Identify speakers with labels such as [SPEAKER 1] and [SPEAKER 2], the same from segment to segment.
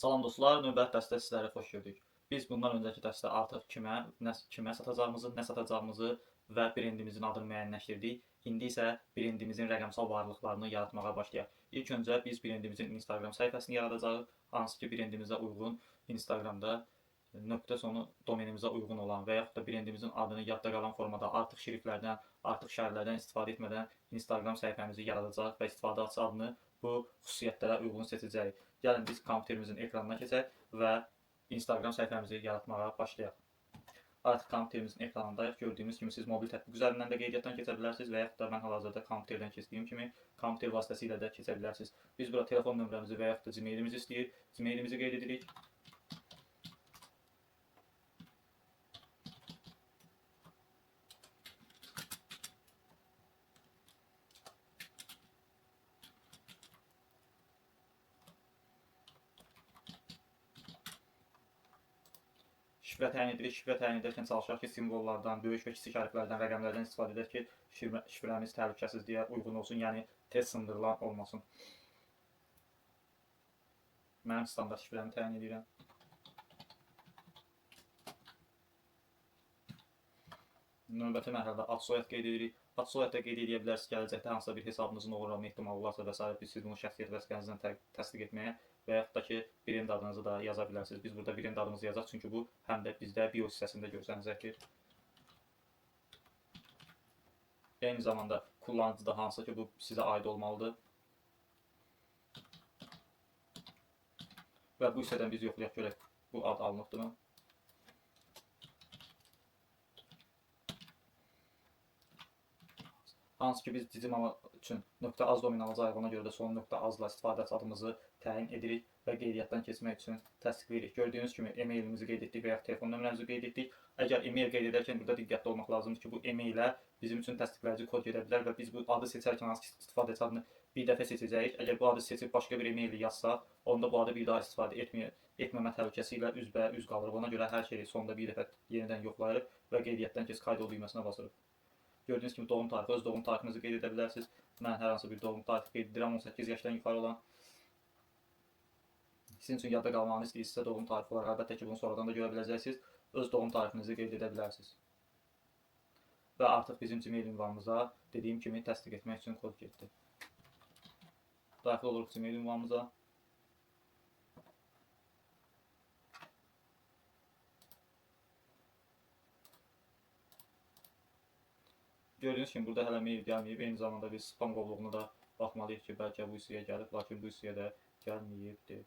[SPEAKER 1] Salam dostlar, növbəti dəstə sizlərə xoş gördük. Biz bundan öncəki dəstə artıq kimə satacağımızı, nə satacağımızı və brendimizin adını müəyyənləşdirdik. İndi isə brendimizin rəqəmsal varlıqlarını yaratmağa başlayaq. İlk öncə biz brendimizin Instagram səhifəsini yaradacağıq. Hansı ki brendimizə uyğun Instagramda nöqtə sonu domenimizə uyğun olan və yaxud da brendimizin adını yadda qalan formada artıq şriftlərdən, artıq şərhlərdən istifadə etmədən Instagram səhifəmizi yaradacaq və istifadəçi adını bu xüsusiyyətlərə uyğun seçəcəyik. Gəlin biz kompüterimizin ekranına keçək və Instagram səhifəmizi yaratmağa başlayaq. Artıq kompüterimizin ekranındayıq. Gördüyünüz kimi siz mobil tətbiq üzərindən də qeydiyyatdan keçə bilərsiniz və yaxud da mən hal-hazırda kompüterdən keçdiyim kimi kompüter vasitəsilə də keçə bilərsiniz. Biz burada telefon nömrəmizi və yaxud da Gmailimizi istəyir. Gmailimizi qeyd edirik. Şifrə təyin edirik. Şifrə təyin edərkən çalışaq ki, simvollardan, böyük və kiçik hərflərdən, rəqəmlərdən istifadə edək ki, şifrəmiz təhlükəsizliyə uyğun olsun, yəni tez sındırılan olmasın. Mənim standart şifrəmi təyin edirəm. Növbəti mərhələdə ad soyad qeyd edirik. Ad soyad da qeyd edə bilərsiniz, gələcəkdə hansısa bir hesabınızın oğurlanma ehtimalı varsa və s. siz bunu şəxsiyyət vəsiqənizdən təsdiq etməyə və yaxud da ki, brend adınızı da yaza bilərsiniz. Biz burada brend adımızı yazacaq, çünki bu həm də bizdə bio hissəsində görsənəcəkdir. Eyni zamanda kullanıcıda hansı ki, bu sizə aid olmalıdır. Və bu hissədən biz yoxlayaq görək, bu ad alınıbdırmı? Hansı ki biz cicimama üçün .az domen alacağıq, ona görə də son .azla istifadəçi adımızı təyin edirik və qeydiyyatdan keçmək üçün təsdiqləyirik. Gördüyünüz kimi e-mailimizi qeyd etdik və yaxud telefon nömrəmizi qeyd etdik. Əgər e-mail qeyd edərkən burada diqqətli olmaq lazımdır ki, bu e-mailə bizim üçün təsdiqləyici kod gedə bilər və biz bu adı seçərkən hansı ki istifadəçi adını bir dəfə seçəcəyik. Əgər bu adı seçib başqa bir e-maili yazsaq, onda bu adı bir daha istifadə etməmə təhlükəsi ilə üzbəüz qalırıq. Ona görə hər şeyi sonda bir dəfə yenidən yoxlayırıq və qeydiyyatdan keç kaydı düyməsinə basırıq. Gördüyünüz kimi doğum tarihi, öz doğum tarixinizi qeyd edə bilərsiniz. Mən hər hansı bir doğum tarihi qeyd edirəm, 18 yaşdan yuxarı olan. Sizin üçün yadda qalmağını istəyirsinizsə doğum tarihi olaraq, əlbəttə ki, bunu sonradan da görə biləcəksiniz. Öz doğum tarixinizi qeyd edə bilərsiniz. Və artıq bizim Gmail ünvanımıza dediyim kimi təsdiq etmək üçün kod getdi. Daxil oluruq Gmail ünvanımıza. Gördüyünüz kimi burada hələ mail gəlməyib. Eyni zamanda biz spam qovluğuna da baxmalıyıq ki, bəlkə bu hissəyə gəlib, lakin bu hissəyə də gəlməyibdir.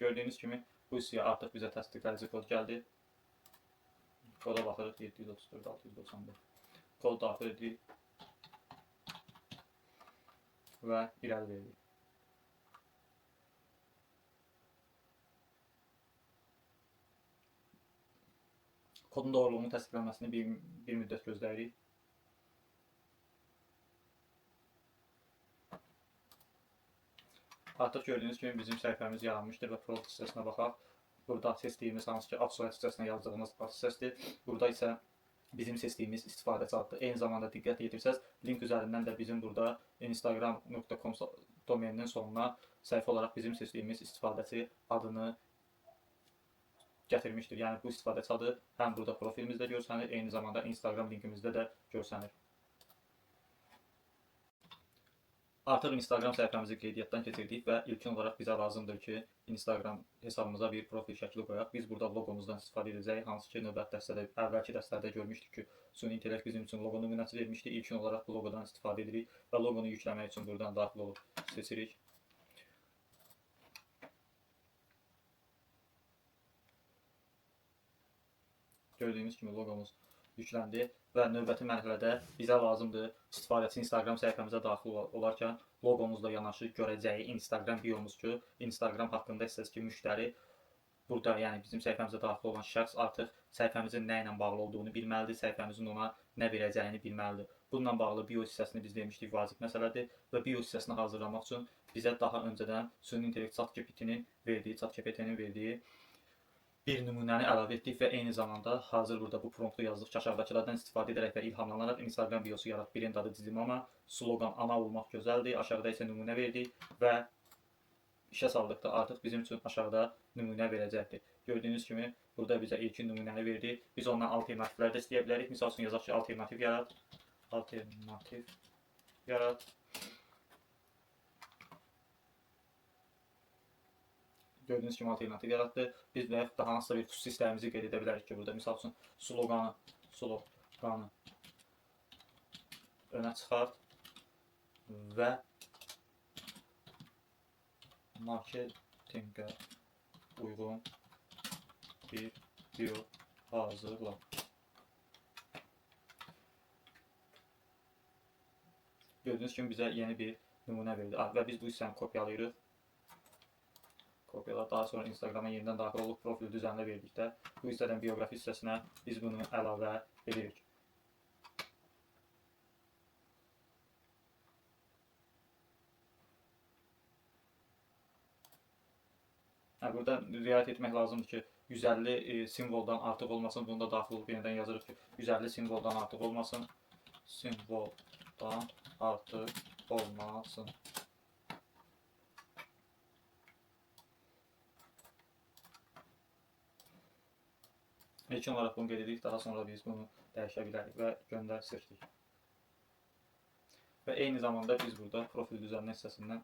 [SPEAKER 1] Gördüyünüz kimi bu hissəyə artıq bizə təsdiqləyici kod gəldi. Koda baxırıq 734 695. Kod daxil edirik və irəli veririk. Kodun doğruluğunun təsdiqlənməsini bir müddət gözləyirik. Artıq gördüyünüz kimi bizim səhifəmiz yaranmışdır və profil hissəsinə baxaq. Burada seçdiyimiz hansı ki ad soyad hissəsinə yazdığımız ad hissəsidir. Burada isə bizim seçdiyimiz istifadəçi addır. Eyni zamanda diqqət yetirsəz, link üzərindən də bizim burada instagram.com domeninin sonuna səhifə olaraq bizim seçdiyimiz istifadəçi adını gətirmişdir. Yəni bu istifadəçi adı həm burada profilimizdə görsənir, eyni zamanda Instagram linkimizdə də görsənir. Artıq Instagram səhifəmizi qeydiyyatdan keçirdik və ilkin olaraq bizə lazımdır ki, Instagram hesabımıza bir profil şəkli qoyaq. Biz burada logomuzdan istifadə edəcəyik. Hansı ki, növbəti dəstədə, əvvəlki dəstələrdə görmüşdük ki, süni intellekt bizim üçün logo nümunəsi vermişdi. İlkin olaraq bu logodan istifadə edirik və logonu yükləmək üçün buradan daxil olub seçirik. Gördüyünüz kimi logomuz yükləndi və növbəti mərhələdə bizə lazımdır istifadəçi Instagram səhifəmizə daxil olarkən logomuzla yanaşı görəcəyi Instagram biyomuz ki, Instagram haqqında istəsə ki, müştəri burada, yəni bizim səhifəmizə daxil olan şəxs artıq səhifəmizin nə ilə bağlı olduğunu bilməlidir, səhifəmizin ona nə verəcəyini bilməlidir. Bununla bağlı bio hissəsini biz demişdik vacib məsələdir və bio hissəsini hazırlamaq üçün bizə daha öncədən süni intellekt ChatGPT-nin verdiyi bir nümunəni əlavə etdik və eyni zamanda hazır burada bu promptu yazdıq ki, aşağıdakılardan istifadə edərək və ilhamlanaraq Instagram biosu yarat, brend adı Cicimama, sloqan ana olmaq gözəldir, aşağıda isə nümunə verdik və işə saldıqda artıq bizim üçün aşağıda nümunə verəcəkdir. Gördüyünüz kimi burada bizə ilkin nümunəni verdi. Biz ondan alternativlər də istəyə bilərik. Misal üçün yazaq ki, alternativ yarat. Alternativ yarat. Gördüyünüz kimi alternativ yaratdı. Biz və yaxud da hansısa bir xüsusi istəyimizi qeyd edə bilərik ki, burada misal üçün sloqanı önə çıxart və marketinqə uyğun bir video hazırla. Gördüyünüz kimi bizə yeni bir nümunə verdi və biz bu hissəni kopyalayırıq. Kopyala, daha sonra Instagrama yenidən daxil olub profil düzənlə verdikdə bu hissədən bioqrafi hissəsinə biz bunu əlavə edirik. Burada riayət etmək lazımdır ki, 150 simvoldan artıq olmasın. Bunu da daxil olub yenidən yazırıq ki, 150 simvoldan artıq olmasın. Simvoldan artıq olmasın. İlkin olaraq bunu qeyd edirik, daha sonra biz bunu dəyişə bilərik və göndər seçdik. Və eyni zamanda biz burada profil düzənlə hissəsindən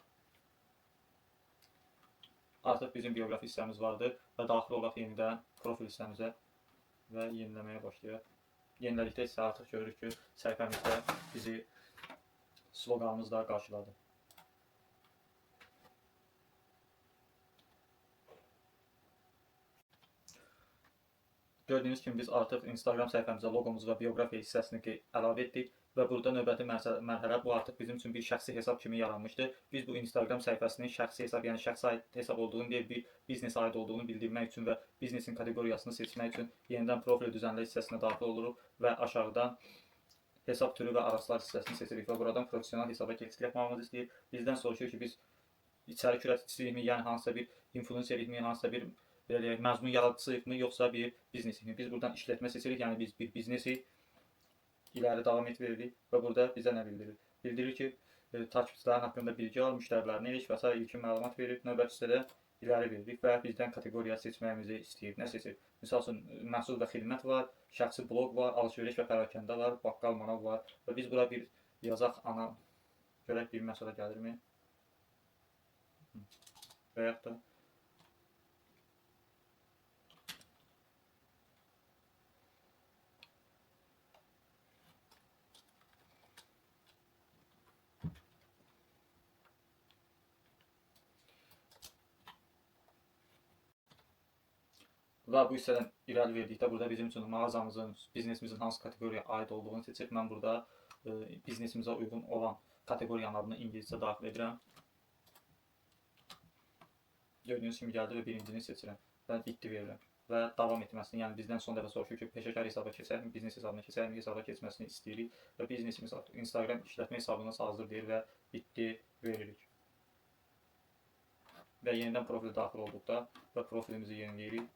[SPEAKER 1] artıq bizim bioqrafi hissəmiz vardır və daxil olaq yenidən profil hissəmizə və yeniləməyə başlayaq. Yenilədikdə isə artıq görürük ki, səhifəmizdə bizi sloqanımız da qarşıladı. Gördüyünüz kimi biz artıq Instagram səhifəmizə loqomuzu və bioqrafiya hissəsini əlavə etdik və burada növbəti mərhələ bu artıq bizim üçün bir şəxsi hesab kimi yaranmışdır. Biz bu Instagram səhifəsinin şəxsi hesab, yəni şəxsə aid hesab olduğunu deyil, bir biznesə aid olduğunu bildirmək üçün və biznesin kateqoriyasını seçmək üçün yenidən profil düzənlə hissəsinə daxil oluruq və aşağıdan hesab türü və araçlar hissəsini seçirik və buradan professional hesaba keçid yapmamızı istəyir. Bizdən soruşur ki, biz içərik ürəticisiyikmi, yəni hansısa bir influencerikmi, hansısa bir məzmun yaradıcısıyıqmı, yoxsa bir biznesiyikmi? Biz buradan işletmə seçirik, yəni biz bir biznesik, iləri davam et veririk və burada bizə nə bildirir? Bildirir ki, takipçilərin haqqında bilgi al, müştərilərini eliş və s. ilkin məlumat verir. Növbəti hissədə iləri veririk və bizdən kateqoriya seçməyimizi istəyir. Nə seçir? Misal üçün, məhsul və xidmət var, şəxsi bloq var, alış-veriş və pərakəndə var, baqqal manav var və biz bura bir yazaq ana, görək bir məsələ gəlirmi? Və yaxud da və bu hissədən irəli verdikdə burada bizim üçün mağazamızın, biznesimizin hansı kateqoriyaya aid olduğunu seçib. Mən burada biznesimizə uyğun olan kateqoriyanın adını ingiliscə daxil edirəm. Gördüyünüz kimi gəldi və birincini seçirəm və bitti verirəm və davam etməsini, yəni bizdən son dəfə soruşur ki, peşəkar hesaba keçərmi, biznes hesabına keçərmi, hesaba keçməsini istəyirik və biznesimiz Instagram işlətmə hesabınız hazır deyir və bitti veririk. Və yenidən profil daxil olduqda və profilimizi yeniləyirik.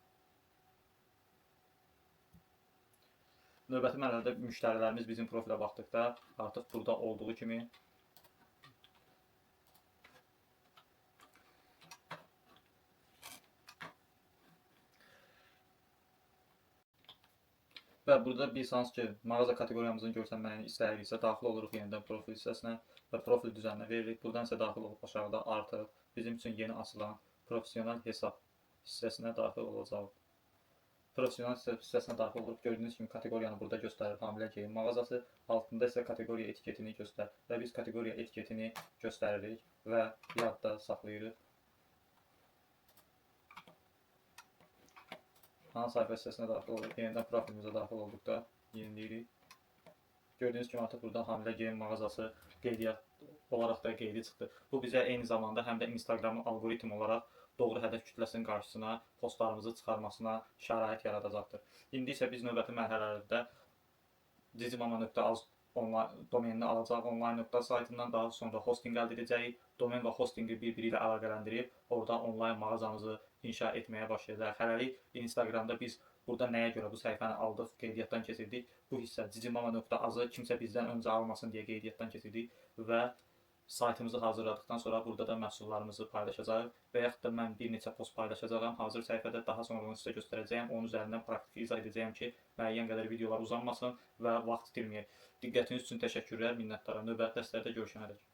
[SPEAKER 1] Növbəti mərhələdə müştərilərimiz bizim profilə baxdıqda artıq burada olduğu kimi və burada biz hansı ki, mağaza kateqoriyamızın görsənməyini istəyiriksə, daxil oluruq yenidən profil hissəsinə və profil düzənlə veririk. Buradan isə daxil olub aşağıda artıq bizim üçün yeni açılan profesional hesab hissəsinə daxil olacaq. Profesional hissəsinə daxil olub gördüyünüz kimi kateqoriyanı burada göstərir, hamilə geyim mağazası, altında isə kateqoriya etiketini göstərir və biz kateqoriya etiketini göstəririk və yadda saxlayırıq. Ana sayfa hissəsinə daxil oluruq, yenidən profilimizə daxil olduqda yeniləyirik. Gördüyünüz kimi artıq buradan hamilə geyim mağazası qeydiyyat olaraq da qeydi çıxdı. Bu bizə eyni zamanda həm də Instagramın algoritm olaraq doğru hədəf kütləsinin qarşısına, postlarımızı çıxarmasına şərait yaradacaqdır. İndi isə biz növbəti mərhələlərdə dizimama.az domenini alacaq online saytından, daha sonra hosting əldə edəcəyik. Domen və hostingi bir-biri ilə əlaqələndirib, orada onlayn mağazamızı inşa etməyə başlayacaq. Hələlik Instagramda biz burada nəyə görə bu səhifəni aldıq, qeydiyyatdan keçirdik. Bu hissə dizimama.az-ı kimsə bizdən öncə almasın deyə qeydiyyatdan keçirdik və saytımızı hazırladıktan sonra burada da məhsullarımızı paylaşacağıq və yaxud da mən bir neçə post paylaşacağam. Hazır səhifədə daha sonra onu sizə göstərəcəyəm. Onun üzərindən praktik izah edəcəyəm ki, müəyyən qədər videolar uzanmasın və vaxt itirməyək. Diqqətiniz üçün təşəkkürlər, minnətdaram. Növbəti dərslərdə görüşənədək.